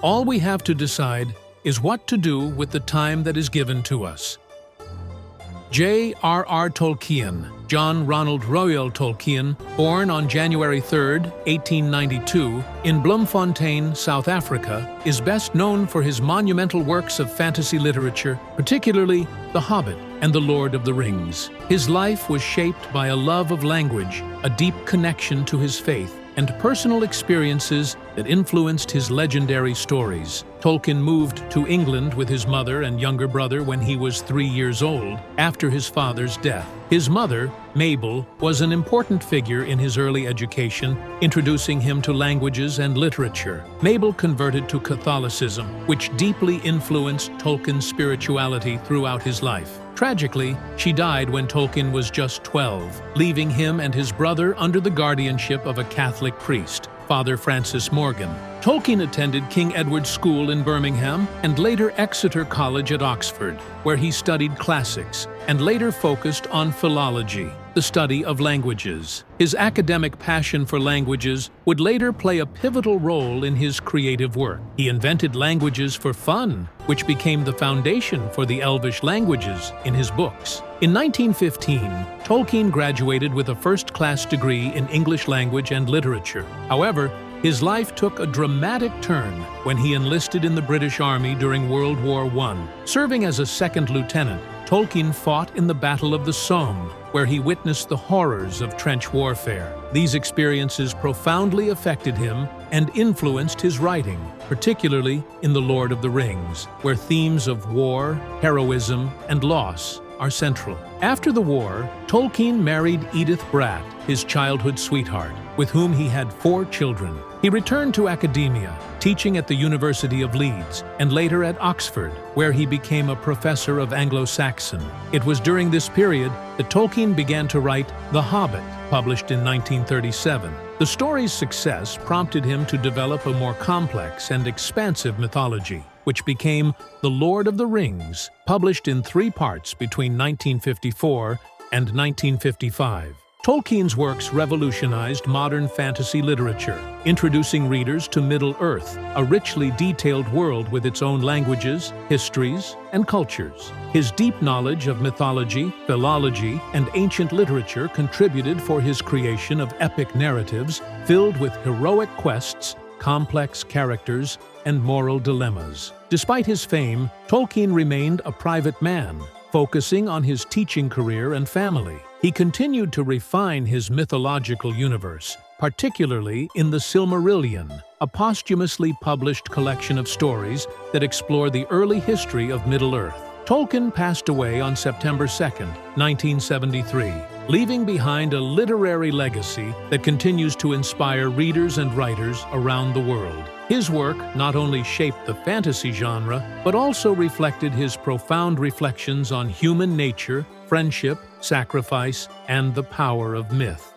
All we have to decide is what to do with the time that is given to us. J.R.R. Tolkien, John Ronald Reuel Tolkien, born on January 3, 1892, in Bloemfontein, South Africa, is best known for his monumental works of fantasy literature, particularly The Hobbit and The Lord of the Rings. His life was shaped by a love of language, a deep connection to his faith, and personal experiences that influenced his legendary stories. Tolkien moved to England with his mother and younger brother when he was 3 years old, after his father's death. His mother, Mabel, was an important figure in his early education, introducing him to languages and literature. Mabel converted to Catholicism, which deeply influenced Tolkien's spirituality throughout his life. Tragically, she died when Tolkien was just 12, leaving him and his brother under the guardianship of a Catholic priest, Father Francis Morgan. Tolkien attended King Edward's School in Birmingham and later Exeter College at Oxford, where he studied classics and later focused on philology, the study of languages. His academic passion for languages would later play a pivotal role in his creative work. He invented languages for fun, which became the foundation for the Elvish languages in his books. In 1915, Tolkien graduated with a first-class degree in English language and literature. However, his life took a dramatic turn when he enlisted in the British Army during World War I. Serving as a second lieutenant, Tolkien fought in the Battle of the Somme, where he witnessed the horrors of trench warfare. These experiences profoundly affected him and influenced his writing, particularly in The Lord of the Rings, where themes of war, heroism, and loss are central. After the war, Tolkien married Edith Bratt, his childhood sweetheart, with whom he had 4 children. He returned to academia, teaching at the University of Leeds and later at Oxford, where he became a professor of Anglo-Saxon. It was during this period that Tolkien began to write The Hobbit, published in 1937. The story's success prompted him to develop a more complex and expansive mythology, which became The Lord of the Rings, published in 3 parts between 1954 and 1955. Tolkien's works revolutionized modern fantasy literature, introducing readers to Middle-earth, a richly detailed world with its own languages, histories, and cultures. His deep knowledge of mythology, philology, and ancient literature contributed for his creation of epic narratives filled with heroic quests, complex characters, and moral dilemmas. Despite his fame, Tolkien remained a private man, focusing on his teaching career and family. He continued to refine his mythological universe, particularly in the Silmarillion, a posthumously published collection of stories that explore the early history of Middle-earth. Tolkien passed away on September 2, 1973, leaving behind a literary legacy that continues to inspire readers and writers around the world. His work not only shaped the fantasy genre, but also reflected his profound reflections on human nature, friendship, sacrifice, and the power of myth.